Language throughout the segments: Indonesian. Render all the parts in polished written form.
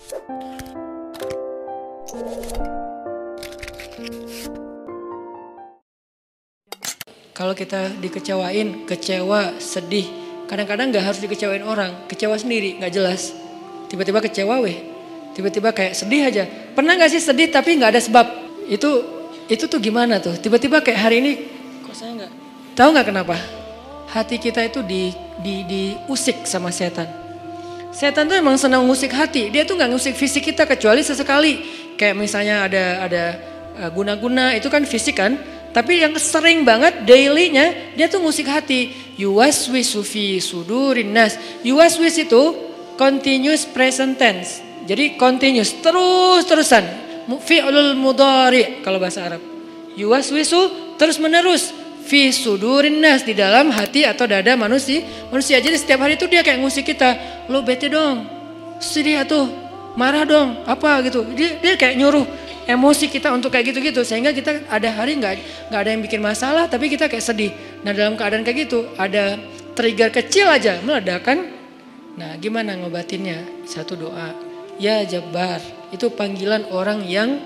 Kalau kita dikecewain, kecewa, sedih. Kadang-kadang gak harus dikecewain orang, kecewa sendiri, gak jelas. Tiba-tiba kecewa tiba-tiba kayak sedih aja. Pernah gak sih sedih tapi gak ada sebab? Itu tuh gimana tuh? Tiba-tiba kayak hari ini, kok saya gak? Tahu gak kenapa? Hati kita itu diusik sama setan. Setan tuh emang senang ngusik hati. Dia tuh gak ngusik fisik kita kecuali sesekali. Kayak misalnya ada guna-guna, itu kan fisik kan? Tapi yang sering banget dailynya dia tuh ngusik hati. Yuwaswisu fi sudurin nas. Yuwaswis itu continuous present tense. Jadi continuous, terus-terusan. Fi'lul mudhari kalau bahasa Arab. Yuwaswisu terus menerus. Fi sudurin nas, di dalam hati atau dada manusia. Jadi setiap hari itu dia kayak ngusik kita. Lo bete dong, sedih atuh, marah dong, apa gitu. Dia kayak nyuruh emosi kita untuk kayak gitu-gitu, sehingga kita ada hari nggak ada yang bikin masalah tapi kita kayak sedih. Nah dalam keadaan kayak gitu ada trigger kecil aja meledak kan. Nah gimana ngobatinnya? Satu doa, ya Jabbar, itu panggilan orang yang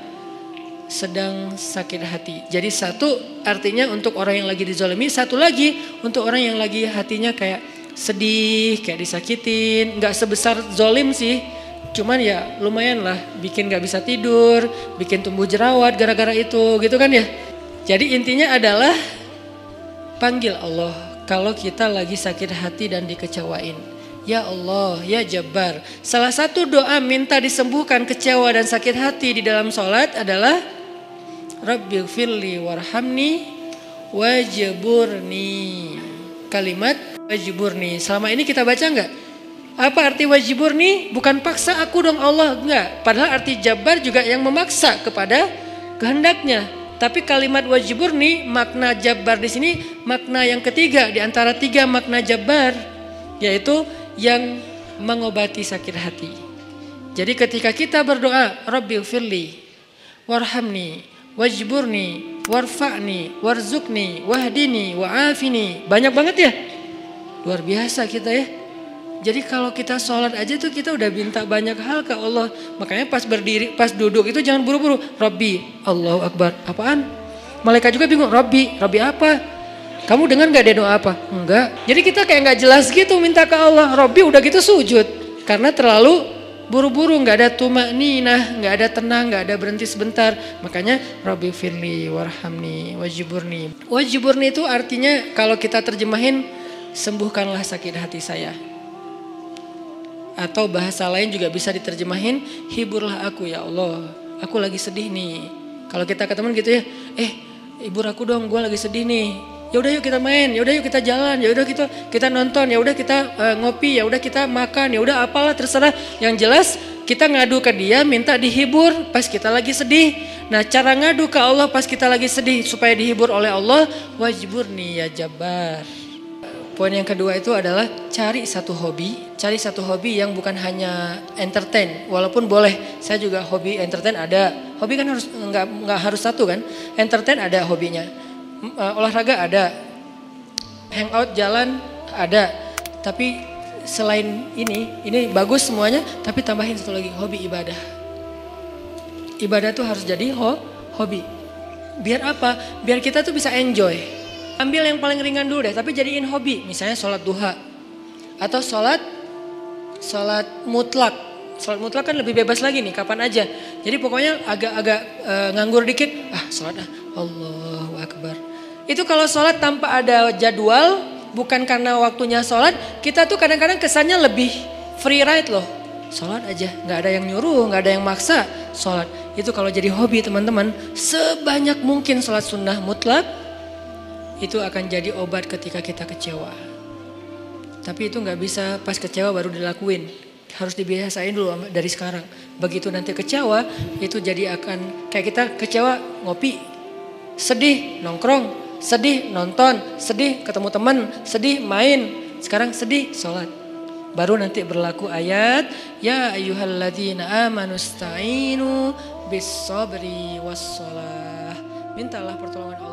sedang sakit hati. Jadi satu artinya untuk orang yang lagi dizalimi, satu lagi untuk orang yang lagi hatinya kayak sedih, kayak disakitin. Nggak sebesar zolim sih. Cuman ya lumayan lah, bikin gak bisa tidur, bikin tumbuh jerawat gara-gara itu gitu kan ya. Jadi intinya adalah panggil Allah kalau kita lagi sakit hati dan dikecewain. Ya Allah, ya Jabbar. Salah satu doa minta disembuhkan kecewa dan sakit hati di dalam sholat adalah Rabbighfirli warhamni wajburni. Kalimat wajburni. Selama ini kita baca enggak? Apa arti wajibur nih? Bukan paksa aku dong Allah, enggak. Padahal arti Jabbar juga yang memaksa kepada kehendaknya. Tapi kalimat wajibur nih, makna Jabbar di sini makna yang ketiga di antara tiga makna Jabbar, yaitu yang mengobati sakit hati. Jadi ketika kita berdoa, Rabbighfirli warhamni wajburni warfa'ni warzuqni wahdini wa'afini. Banyak banget ya. Luar biasa kita ya. Jadi kalau kita sholat aja tuh kita udah minta banyak hal ke Allah. Makanya pas berdiri, pas duduk itu jangan buru-buru. Rabbi, Allahu Akbar. Apaan? Malaikat juga bingung. Rabbi apa? Kamu dengar gak dia doa apa? Enggak. Jadi kita kayak gak jelas gitu minta ke Allah. Rabbi udah gitu sujud. Karena terlalu buru-buru, gak ada tumakninah, gak ada tenang, gak ada berhenti sebentar. Makanya Rabbi firli warhamni wajiburni. Wajiburni itu artinya kalau kita terjemahin, sembuhkanlah sakit hati saya. Atau bahasa lain juga bisa diterjemahin, hiburlah aku ya Allah, aku lagi sedih nih. Kalau kita ke teman gitu ya, hibur aku dong, gue lagi sedih nih. Ya udah yuk kita main, ya udah yuk kita jalan, ya udah kita nonton, ya udah kita ngopi, ya udah kita makan, ya udah apalah terserah. Yang jelas kita ngadu ke dia, minta dihibur pas kita lagi sedih. Nah cara ngadu ke Allah pas kita lagi sedih supaya dihibur oleh Allah, wajburni ya Jabbar. Poin yang kedua itu adalah cari satu hobi yang bukan hanya entertain. Walaupun boleh, saya juga hobi entertain ada. Hobi kan harus nggak harus satu kan. Entertain ada hobinya, olahraga ada, hangout jalan ada. Tapi selain ini bagus semuanya. Tapi tambahin satu lagi, hobi ibadah. Ibadah tuh harus jadi hobi. Biar apa? Biar kita tuh bisa enjoy. Ambil yang paling ringan dulu deh, tapi jadiin hobi. Misalnya sholat duha. Atau sholat mutlak. Sholat mutlak kan lebih bebas lagi nih, kapan aja. Jadi pokoknya agak nganggur dikit. Sholat Allahu Akbar. Itu kalau sholat tanpa ada jadwal, bukan karena waktunya sholat. Kita tuh kadang-kadang kesannya lebih free ride loh. Sholat aja, gak ada yang nyuruh, gak ada yang maksa. Sholat, itu kalau jadi hobi teman-teman. Sebanyak mungkin sholat sunnah mutlak. Itu akan jadi obat ketika kita kecewa. Tapi itu gak bisa pas kecewa baru dilakuin. Harus dibiasain dulu dari sekarang. Begitu nanti kecewa, itu jadi akan kayak kita kecewa ngopi. Sedih nongkrong, sedih nonton, sedih ketemu teman, sedih main. Sekarang sedih sholat. Baru nanti berlaku ayat, ya ayyuhalladzina amanusta'inu bis sabri was shalah. Mintalah pertolongan Allah.